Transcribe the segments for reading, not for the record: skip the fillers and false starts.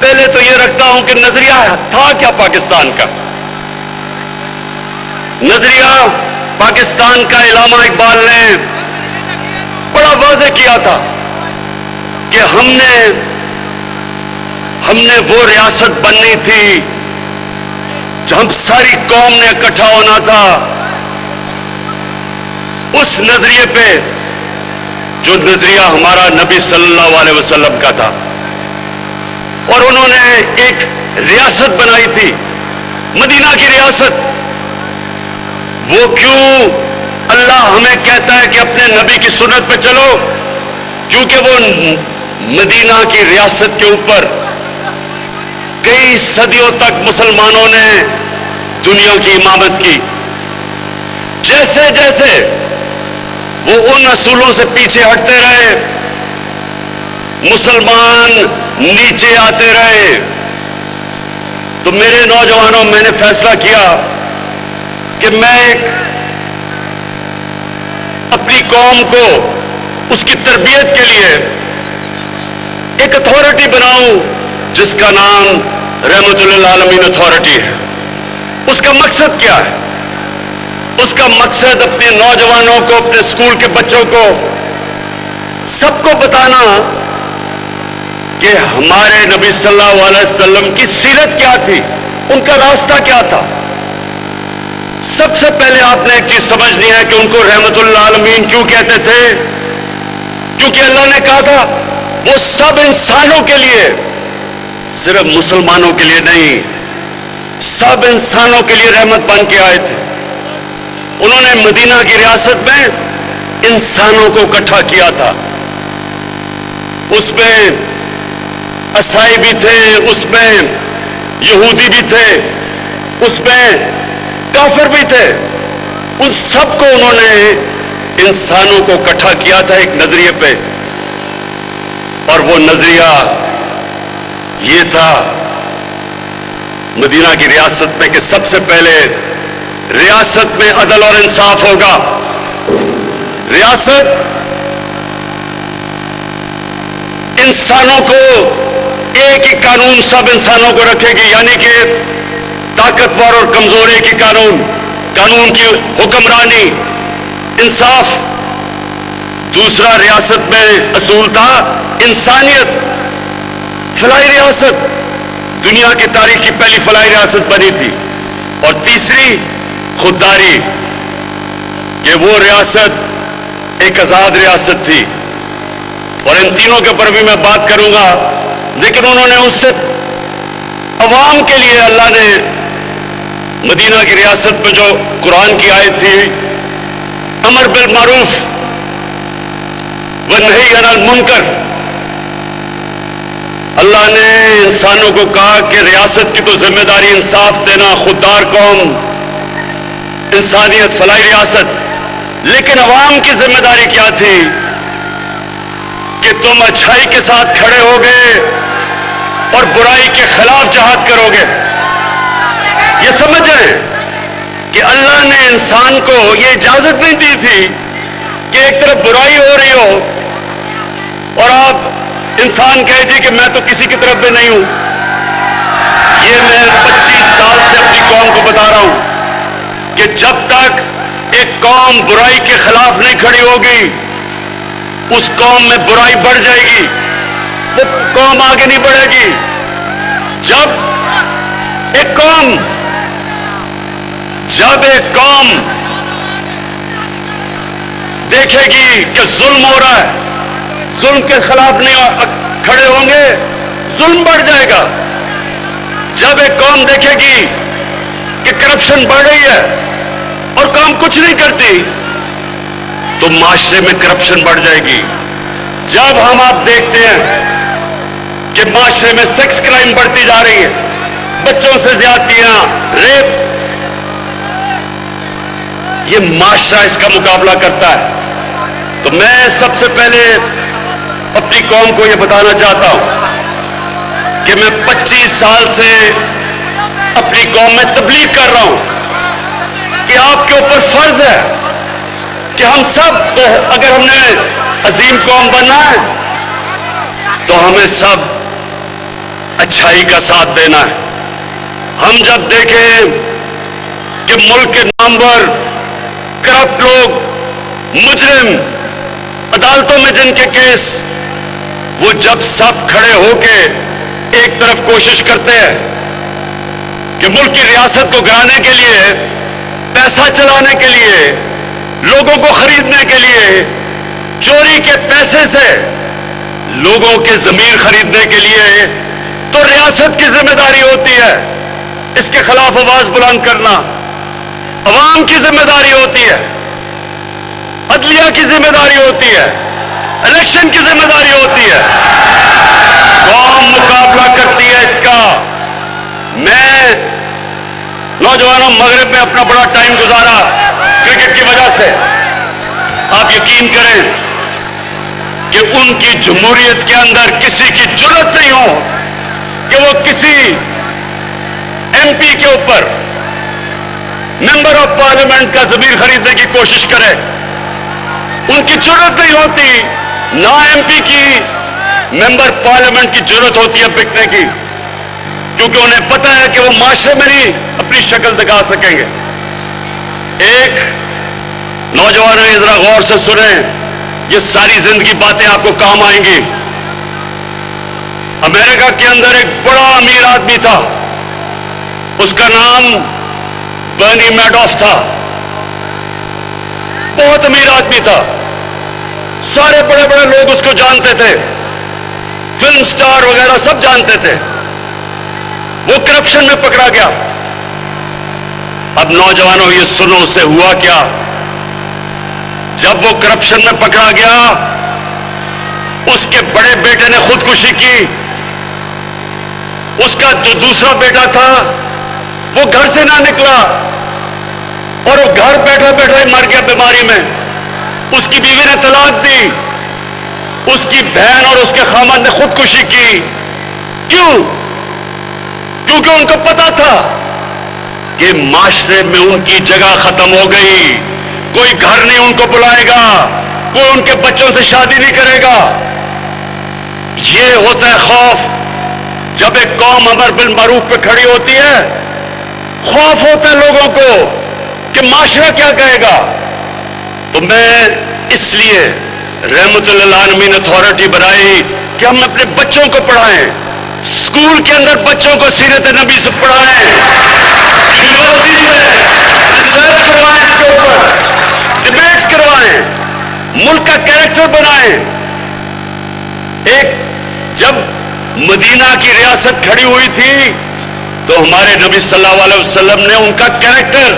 پہلے تو یہ رکھتا ہوں کہ نظریہ تھا کیا پاکستان کا؟ نظریہ پاکستان کا علامہ اقبال نے بڑا واضح کیا تھا کہ ہم نے وہ ریاست بننی تھی جو ہم ساری قوم نے اکٹھا ہونا تھا اس نظریے پہ، جو نظریہ ہمارا نبی صلی اللہ علیہ وسلم کا تھا، اور انہوں نے ایک ریاست بنائی تھی، مدینہ کی ریاست۔ وہ کیوں اللہ ہمیں کہتا ہے کہ اپنے نبی کی سنت پہ چلو؟ کیونکہ وہ مدینہ کی ریاست کے اوپر کئی صدیوں تک مسلمانوں نے دنیا کی امامت کی۔ جیسے جیسے وہ ان اصولوں سے پیچھے ہٹتے رہے، مسلمان نیچے آتے رہے۔ تو میرے نوجوانوں، میں نے فیصلہ کیا کہ میں اپنی قوم کو اس کی تربیت کے لیے ایک اتھارٹی بناؤں جس کا نام رحمت للعالمین اتھارٹی ہے۔ اس کا مقصد کیا ہے؟ اس کا مقصد اپنے نوجوانوں کو، اپنے اسکول کے بچوں کو، سب کو بتانا کہ ہمارے نبی صلی اللہ علیہ وسلم کی سیرت کیا تھی، ان کا راستہ کیا تھا۔ سب سے پہلے آپ نے ایک چیز سمجھنی ہے کہ ان کو رحمت للعالمین کیوں کہتے تھے؟ کیونکہ اللہ نے کہا تھا وہ سب انسانوں کے لیے، صرف مسلمانوں کے لیے نہیں، سب انسانوں کے لیے رحمت بن کے آئے تھے۔ انہوں نے مدینہ کی ریاست میں انسانوں کو اکٹھا کیا تھا۔ اس میں عیسائی بھی تھے، اس میں یہودی بھی تھے، اس میں کافر بھی تھے، ان سب کو انہوں نے انسانوں کو اکٹھا کیا تھا ایک نظریے پہ۔ اور وہ نظریہ یہ تھا مدینہ کی ریاست میں کہ سب سے پہلے ریاست میں عدل اور انصاف ہوگا۔ ریاست انسانوں کو ایک ہی قانون سب انسانوں کو رکھے گی، یعنی کہ طاقتور اور کمزور ایک ہی قانون، قانون کی حکمرانی، انصاف۔ دوسرا ریاست میں اصول تھا انسانیت، فلاحی ریاست، دنیا کی تاریخ کی پہلی فلاحی ریاست بنی تھی۔ اور تیسری خودداری، کہ وہ ریاست ایک آزاد ریاست تھی۔ اور ان تینوں کے اوپر بھی میں بات کروں گا، لیکن انہوں نے اس سے عوام کے لیے اللہ نے مدینہ کی ریاست میں جو قرآن کی آیت تھی، امر بالمعروف ونہی عن المنکر، اللہ نے انسانوں کو کہا کہ ریاست کی تو ذمہ داری انصاف دینا، خوددار قوم، انسانیت، فلاحی ریاست، لیکن عوام کی ذمہ داری کیا تھی کہ تم اچھائی کے ساتھ کھڑے ہوگے اور برائی کے خلاف جہاد کرو گے۔ یہ سمجھیں کہ اللہ نے انسان کو یہ اجازت نہیں دی تھی کہ ایک طرف برائی ہو رہی ہو اور آپ انسان کہے جی کہ میں تو کسی کی طرف بھی نہیں ہوں۔ یہ میں 25 سال سے اپنی قوم کو بتا رہا ہوں کہ جب تک ایک قوم برائی کے خلاف نہیں کھڑی ہوگی، اس قوم میں برائی بڑھ جائے گی، وہ قوم آگے نہیں بڑھے گی۔ جب ایک قوم دیکھے گی کہ ظلم ہو رہا ہے، ظلم کے خلاف نہیں کھڑے ہوں گے، ظلم بڑھ جائے گا۔ جب ایک قوم دیکھے گی کہ کرپشن بڑھ رہی ہے اور قوم کچھ نہیں کرتی، تو معاشرے میں کرپشن بڑھ جائے گی۔ جب ہم آپ دیکھتے ہیں کہ معاشرے میں سیکس کرائم بڑھتی جا رہی ہے، بچوں سے زیادتیاں، ریپ، یہ معاشرہ اس کا مقابلہ کرتا ہے۔ تو میں سب سے پہلے اپنی قوم کو یہ بتانا چاہتا ہوں کہ میں 25 سال سے اپنی قوم میں تبلیغ کر رہا ہوں کہ آپ کے اوپر فرض ہے کہ ہم سب، اگر ہم نے عظیم قوم بننا ہے تو ہمیں سب اچھائی کا ساتھ دینا ہے. ہم جب دیکھیں کہ ملک کے نامور کرپٹ لوگ، مجرم، عدالتوں میں جن کے کیس، وہ جب سب کھڑے ہو کے ایک طرف کوشش کرتے ہیں کہ ملک کی ریاست کو گرانے کے لیے، پیسہ چلانے کے لیے، لوگوں کو خریدنے کے لیے، چوری کے پیسے سے لوگوں کے ضمیر خریدنے کے لیے، تو ریاست کی ذمہ داری ہوتی ہے اس کے خلاف آواز بلند کرنا. عوام کی ذمہ داری ہوتی ہے، عدلیہ کی ذمہ داری ہوتی ہے، الیکشن کی ذمہ داری ہوتی ہے. قوم مقابلہ کرتی ہے اس کا. میں نوجوانوں مغرب میں اپنا بڑا ٹائم گزارا کرکٹ کی وجہ سے. آپ یقین کریں کہ ان کی جمہوریت کے اندر کسی کی جرأت نہیں ہو کہ وہ کسی ایم پی کے اوپر، ممبر آف پارلیمنٹ کا ضمیر خریدنے کی کوشش کرے. ان کی جرأت نہیں ہوتی. نہ ایم پی کی، ممبر پارلیمنٹ کی جرأت ہوتی ہے بکنے کی، کیونکہ انہیں پتا ہے کہ وہ معاشرے میں نہیں اپنی شکل دکھا سکیں گے. ایک نوجوانوں نے ذرا غور سے سنیں، یہ ساری زندگی باتیں آپ کو کام آئیں گی. امریکہ کے اندر ایک بڑا امیر آدمی تھا، اس کا نام برنی میڈوف تھا. بہت امیر آدمی تھا، سارے بڑے بڑے لوگ اس کو جانتے تھے، فلم سٹار وغیرہ سب جانتے تھے. وہ کرپشن میں پکڑا گیا. اب نوجوانوں یہ سنو اس سے ہوا کیا. جب وہ کرپشن میں پکڑا گیا، اس کے بڑے بیٹے نے خودکشی کی. اس کا جو دوسرا بیٹا تھا وہ گھر سے نہ نکلا اور وہ گھر بیٹھا بیٹھا ہی مر گیا بیماری میں. اس کی بیوی نے طلاق دی. اس کی بہن اور اس کے خامد نے خودکشی کی. کیوں؟ کیونکہ ان کو پتا تھا کہ معاشرے میں ان کی جگہ ختم ہو گئی. کوئی گھر نہیں ان کو بلائے گا، کوئی ان کے بچوں سے شادی نہیں کرے گا. یہ ہوتا ہے خوف. جب ایک قوم امر بالمعروف پہ کھڑی ہوتی ہے، خوف ہوتا ہے لوگوں کو کہ معاشرہ کیا کہے گا. تو میں اس لیے رحمت للعالمین اتھارٹی بنائی کہ ہم اپنے بچوں کو پڑھائیں، اسکول کے اندر بچوں کو سیرت نبی سے پڑھائیں، یونیورسٹی میں ریسرچ کروائیں، اس کے اوپر ڈبیٹس کروائیں، ملک کا کریکٹر بنائیں. ایک جب مدینہ کی ریاست کھڑی ہوئی تھی تو ہمارے نبی صلی اللہ علیہ وسلم نے ان کا کریکٹر،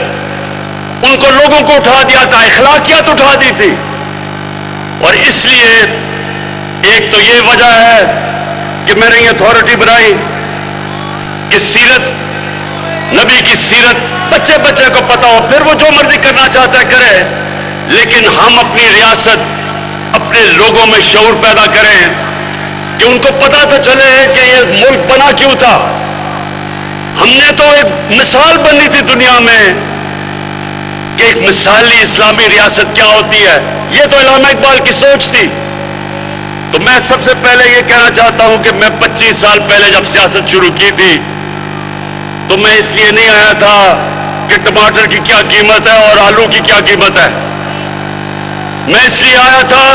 ان کو لوگوں کو اٹھا دیا تھا، اخلاقیات اٹھا دی تھی. اور اس لیے ایک تو یہ وجہ ہے کہ میں نے یہ اتھارٹی بنائی کہ سیرت نبی کی سیرت بچے بچے کو پتا ہو، پھر وہ جو مرضی کرنا چاہتا ہے کرے، لیکن ہم اپنی ریاست، اپنے لوگوں میں شعور پیدا کریں کہ ان کو پتا تو چلے کہ یہ ملک بنا کیوں تھا. ہم نے تو ایک مثال بنی تھی دنیا میں کہ ایک مثالی اسلامی ریاست کیا ہوتی ہے. یہ تو علامہ اقبال کی سوچ تھی. تو میں سب سے پہلے یہ کہنا چاہتا ہوں کہ میں 25 سال پہلے جب سیاست شروع کی تھی تو میں اس لیے نہیں آیا تھا کہ ٹماٹر کی کیا قیمت ہے اور آلو کی کیا قیمت ہے. میں اس لیے آیا تھا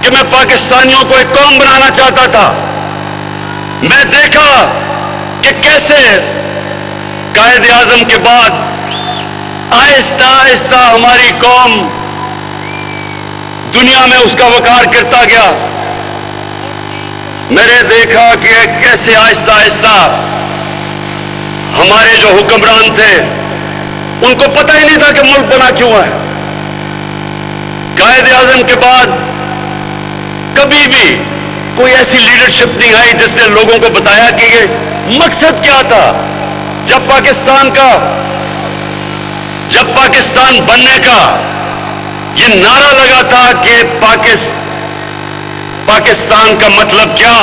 کہ میں پاکستانیوں کو ایک قوم بنانا چاہتا تھا. میں دیکھا کہ کیسے قائد اعظم کے بعد آہستہ آہستہ ہماری قوم دنیا میں اس کا وقار کرتا گیا. میں نے دیکھا کہ کیسے آہستہ آہستہ ہمارے جو حکمران تھے ان کو پتہ ہی نہیں تھا کہ ملک بنا کیوں ہے. قائد اعظم کے بعد کبھی بھی کوئی ایسی لیڈرشپ نہیں آئی جس نے لوگوں کو بتایا کہ یہ مقصد کیا تھا. جب پاکستان بننے کا یہ نعرہ لگا تھا کہ پاکستان کا مطلب کیا،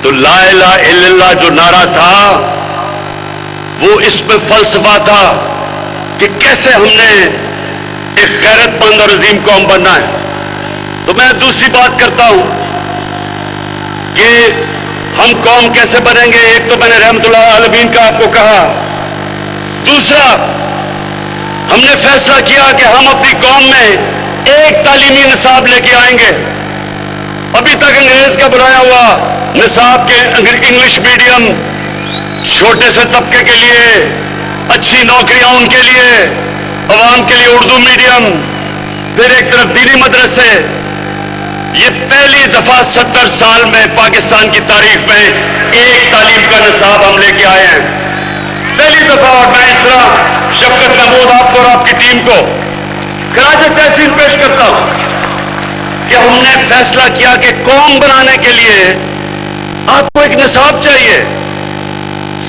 تو لا الہ الا اللہ جو نعرہ تھا وہ اس میں فلسفہ تھا کہ کیسے ہم نے ایک غیرت مند اور عظیم قوم بننا ہے. تو میں دوسری بات کرتا ہوں کہ ہم قوم کیسے بنیں گے. ایک تو میں نے رحمت اللہ عالمین کا آپ کو کہا. دوسرا ہم نے فیصلہ کیا کہ ہم اپنی قوم میں ایک تعلیمی نصاب لے کے آئیں گے. ابھی تک انگریز کا بنایا ہوا نصاب کے انگلش میڈیم چھوٹے سے طبقے کے لیے, اچھی نوکریاں ان کے لیے, عوام کے لیے اردو میڈیم, پھر ایک طرف دینی مدرسے. یہ پہلی دفعہ 70 سال میں پاکستان کی تاریخ میں ایک تعلیم کا نصاب ہم لے کے آئے ہیں, پہلی دفعہ. اور میں اس طرح شفقت محمود آپ کو اور آپ کی ٹیم کو خراج تحسین پیش کرتا ہوں کہ ہم نے فیصلہ کیا کہ قوم بنانے کے لیے آپ کو ایک نصاب چاہیے.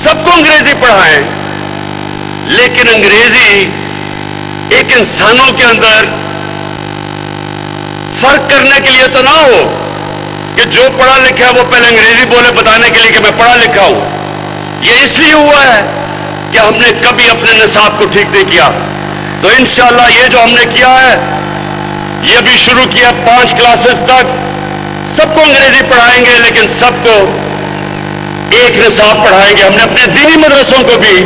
سب کو انگریزی پڑھائیں, لیکن انگریزی ایک انسانوں کے اندر فرق کرنے کے لیے تو نہ ہو کہ جو پڑھا لکھا ہے وہ پہلے انگریزی بولے بتانے کے لیے کہ میں پڑھا لکھا ہوں. یہ اس لیے ہوا ہے کہ ہم نے کبھی اپنے نصاب کو ٹھیک نہیں کیا. تو انشاءاللہ یہ جو ہم نے کیا ہے, یہ بھی شروع کیا 5 کلاسز تک سب کو انگریزی پڑھائیں گے, لیکن سب کو ایک نصاب پڑھائیں گے. ہم نے اپنے دینی مدرسوں کو بھی,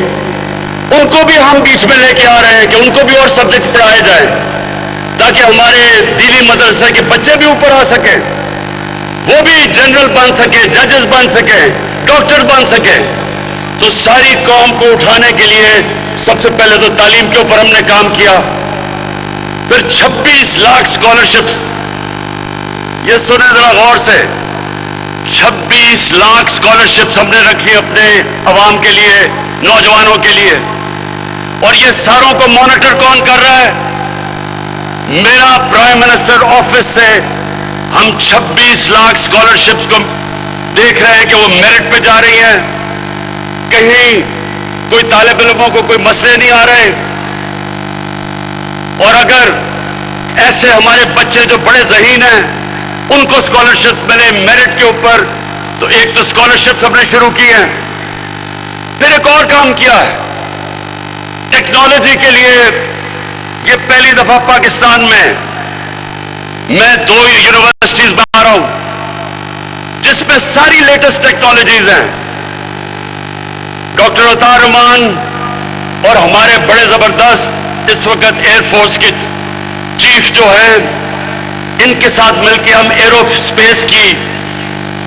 ان کو بھی ہم بیچ میں لے کے آ رہے ہیں کہ ان کو بھی اور سبجیکٹ پڑھائے جائیں, تاکہ ہمارے دینی مدرسے کے بچے بھی اوپر آ سکیں, وہ بھی جنرل بن سکیں, ججز بن سکیں, ڈاکٹر بن سکیں. تو ساری قوم کو اٹھانے کے لیے سب سے پہلے تو تعلیم کے اوپر ہم نے کام کیا. پھر 26 لاکھ اسکالرشپس, یہ سنیں ذرا غور سے, 26 لاکھ اسکالرشپس ہم نے رکھی اپنے عوام کے لیے, نوجوانوں کے لیے. اور یہ ساروں کو مانیٹر کون کر رہا ہے؟ میرا پرائم منسٹر آفس سے ہم 26 لاکھ اسکالرشپس کو دیکھ رہے ہیں کہ وہ میرٹ پہ جا رہی ہیں, کہیں کوئی طالب علموں کو کوئی مسئلے نہیں آ رہے. اور اگر ایسے ہمارے بچے جو بڑے ذہین ہیں ان کو اسکالرشپ ملے میرٹ کے اوپر, تو ایک تو اسکالرشپس ہم نے شروع کی ہیں. پھر ایک اور کام کیا ہے ٹیکنالوجی کے لیے. یہ پہلی دفعہ پاکستان میں 2 یونیورسٹیز بنا رہا ہوں جس میں ساری لیٹسٹ ٹیکنالوجیز ہیں. ڈاکٹر عطا رحمان اور ہمارے بڑے زبردست اس وقت ایئر فورس کے چیف جو ہیں, ان کے ساتھ مل کے ہم ایرو اسپیس کی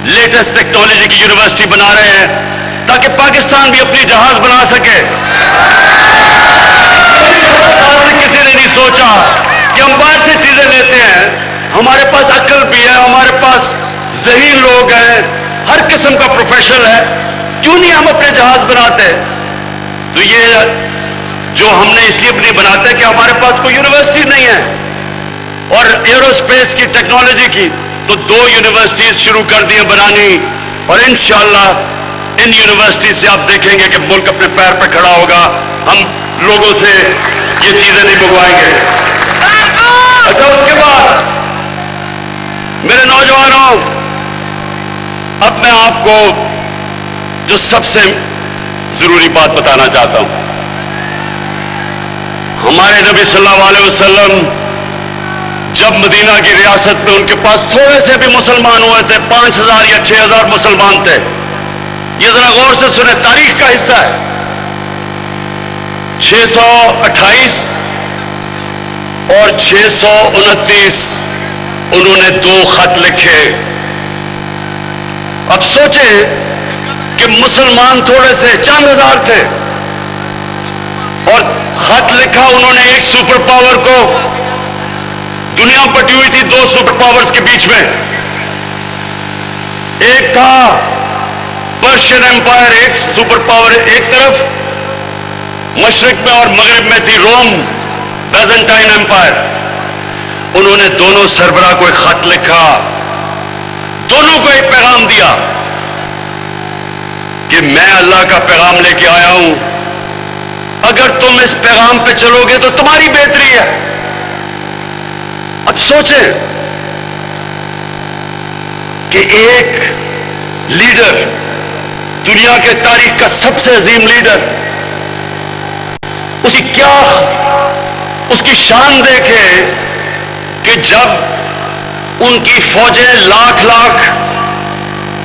لیٹسٹ ٹیکنالوجی کی یونیورسٹی بنا رہے ہیں, تاکہ پاکستان بھی اپنی جہاز بنا سکے. کسی نے نہیں سوچا کہ ہم باہر سے چیزیں لیتے ہیں, ہمارے پاس عقل بھی ہے, ہمارے پاس ذہین لوگ ہیں, ہر قسم کا پروفیشنل ہے, کیوں نہیں ہم اپنے جہاز بناتے؟ تو یہ جو ہم نے اس لیے بھی نہیں بناتے کہ ہمارے پاس کوئی یونیورسٹی نہیں ہے. اور ایرو اسپیس کی ٹیکنالوجی کی تو 2 یونیورسٹیز شروع کر دی بنانی, اور انشاءاللہ ان یونیورسٹی سے آپ دیکھیں گے کہ ملک اپنے پیر پہ کھڑا ہوگا. ہم لوگوں سے یہ چیزیں نہیں منگوائیں گے. اچھا, اس کے بعد میرے نوجوانوں, اب میں آپ کو جو سب سے ضروری بات بتانا چاہتا ہوں. ہمارے نبی صلی اللہ علیہ وسلم جب مدینہ کی ریاست میں ان کے پاس تھوڑے سے بھی مسلمان ہوئے تھے, 5000 یا 6000 مسلمان تھے. یہ ذرا غور سے سنیں, تاریخ کا حصہ ہے. 628 اور 629 انہوں نے 2 خط لکھے. اب سوچیں کہ مسلمان تھوڑے سے چند ہزار تھے, اور خط لکھا انہوں نے ایک سپر پاور کو. دنیا بٹی ہوئی تھی 2 سپر پاورز کے بیچ میں, ایک تھا پرشین امپائر, ایک سپر پاور ایک طرف مشرق میں, اور مغرب میں تھی روم بیزنٹائن امپائر. انہوں نے دونوں سربراہ کو ایک خط لکھا, دونوں کو ایک پیغام دیا کہ میں اللہ کا پیغام لے کے آیا ہوں, اگر تم اس پیغام پہ چلو گے تو تمہاری بہتری ہے. اب سوچیں کہ ایک لیڈر, دنیا کے تاریخ کا سب سے عظیم لیڈر, اس کی شان دیکھے کہ جب ان کی فوجیں لاکھ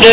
2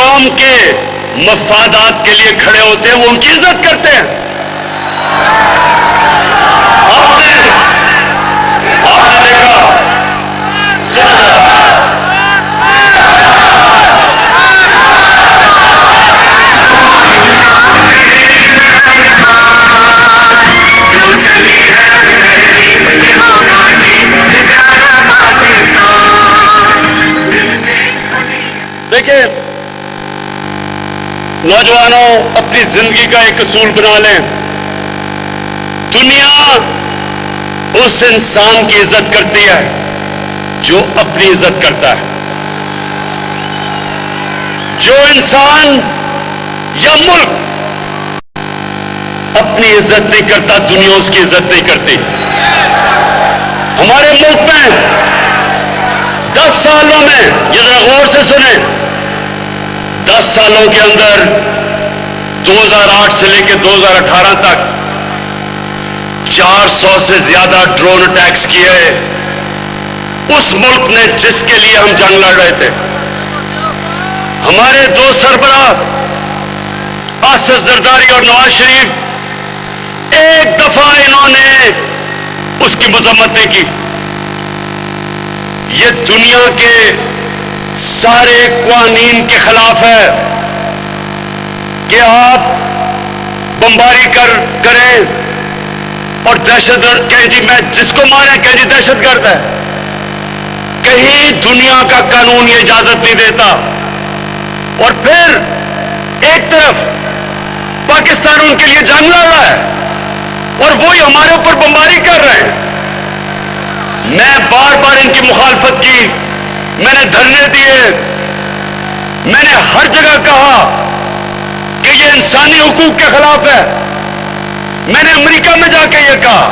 قوم کے مفادات کے لیے کھڑے ہوتے ہیں وہ ان کی عزت کرتے ہیں. آپ نے دیکھا دیکھیں نوجوانوں اپنی زندگی کا ایک اصول بنا لیں. دنیا اس انسان کی عزت کرتی ہے جو اپنی عزت کرتا ہے. جو انسان یا ملک اپنی عزت نہیں کرتا دنیا اس کی عزت نہیں کرتی. ہمارے ملک میں 10 سالوں میں یہ ذرا غور سے سنیں 10 سالوں کے اندر 2008 سے لے کے 2018 تک 400 سے زیادہ ڈرون اٹیکس کیے اس ملک نے جس کے لیے ہم جنگ لڑ رہے تھے. ہمارے 2 سربراہ آصف زرداری اور نواز شریف ایک دفعہ انہوں نے اس کی مذمت نہیں کی. یہ دنیا کے سارے قوانین کے خلاف ہے کہ آپ بمباری کریں اور دہشت گرد کہیں جی میں جس کو ماریں کہیں جی دہشت گرد ہے. کہیں دنیا کا قانون یہ اجازت نہیں دیتا. اور پھر ایک طرف پاکستان ان کے لیے جنگ لڑ رہا ہے اور وہی ہمارے اوپر بمباری کر رہے ہیں. میں بار بار ان کی مخالفت کی. میں نے دھرنے دیے. میں نے ہر جگہ کہا کہ یہ انسانی حقوق کے خلاف ہے. میں نے امریکہ میں جا کے یہ کہا.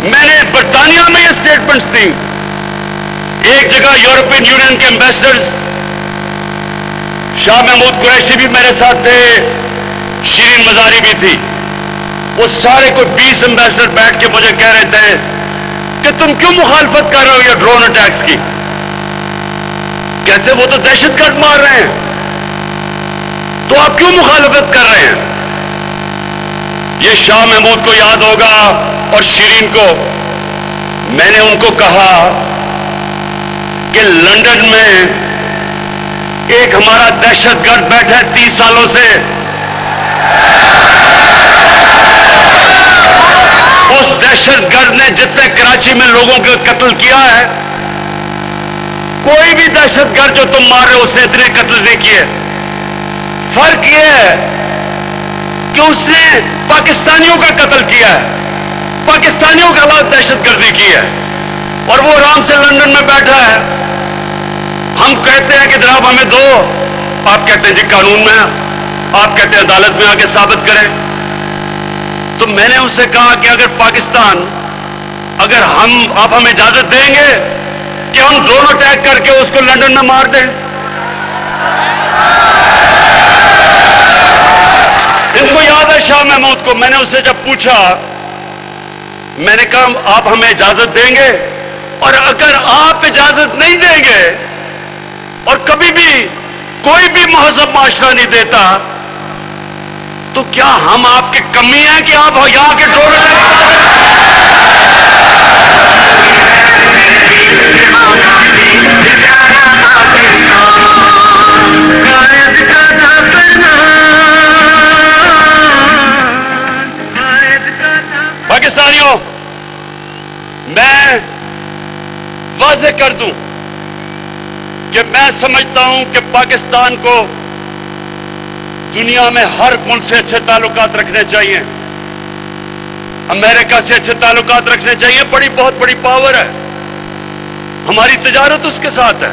میں نے برطانیہ میں یہ سٹیٹمنٹس دی. ایک جگہ یورپین یونین کے ایمبیسڈرز شاہ محمود قریشی بھی میرے ساتھ تھے, شیرین مزاری بھی تھی. وہ سارے کوئی 20 ایمبیسڈر بیٹھ کے مجھے کہہ رہے تھے کہ تم کیوں مخالفت کر رہے ہو یہ ڈرون اٹیکس کی. کہتے وہ تو دہشت گرد مار رہے ہیں تو آپ کیوں مخالفت کر رہے ہیں. یہ شاہ محمود کو یاد ہوگا اور شیرین کو. میں نے ان کو کہا کہ لندن میں ایک ہمارا دہشت گرد بیٹھا ہے 30 سالوں سے. اس دہشت گرد نے جتنے کراچی میں لوگوں کو قتل کیا ہے کوئی بھی دہشت گرد جو تم مار رہے ہو اس نے اتنے قتل نہیں کیے. فرق یہ ہے کہ اس نے پاکستانیوں کا قتل کیا ہے, پاکستانیوں کے خلاف دہشت گردی کی ہے اور وہ آرام سے لندن میں بیٹھا ہے. ہم کہتے ہیں کہ جناب ہمیں دو, آپ کہتے ہیں جی قانون میں, آپ کہتے ہیں عدالت میں آ کے ثابت کریں. تو میں نے ان سے کہا کہ اگر پاکستان اگر آپ ہمیں اجازت دیں گے کہ ہم ڈرون اٹیک کر کے اس کو لندن میں مار دیں. ان کو یاد ہے شاہ محمود کو. میں نے اس سے جب پوچھا میں نے کہا آپ ہمیں اجازت دیں گے, اور اگر آپ اجازت نہیں دیں گے اور کبھی بھی کوئی بھی مہذب معاشرہ نہیں دیتا تو کیا ہم آپ کی کمی ہیں کہ آپ یہاں کے ڈرون پاکستانیوں میں واضح کر دوں کہ میں سمجھتا ہوں کہ پاکستان کو دنیا میں ہر ملک سے اچھے تعلقات رکھنے چاہیے. امریکہ سے اچھے تعلقات رکھنے چاہیے. بہت بڑی پاور ہے, ہماری تجارت اس کے ساتھ ہے.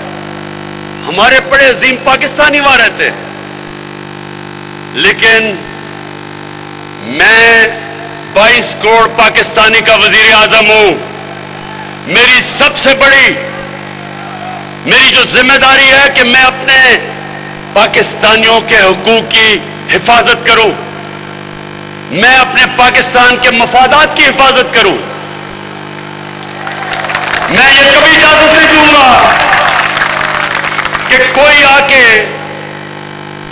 ہمارے بڑے عظیم پاکستانی وہاں رہتے ہیں. لیکن میں 22 کروڑ پاکستانی کا وزیر اعظم ہوں. میری سب سے بڑی میری جو ذمہ داری ہے کہ میں اپنے پاکستانیوں کے حقوق کی حفاظت کروں, میں اپنے پاکستان کے مفادات کی حفاظت کروں. میں یہ کبھی اجازت نہیں دوں گا کہ کوئی آ کے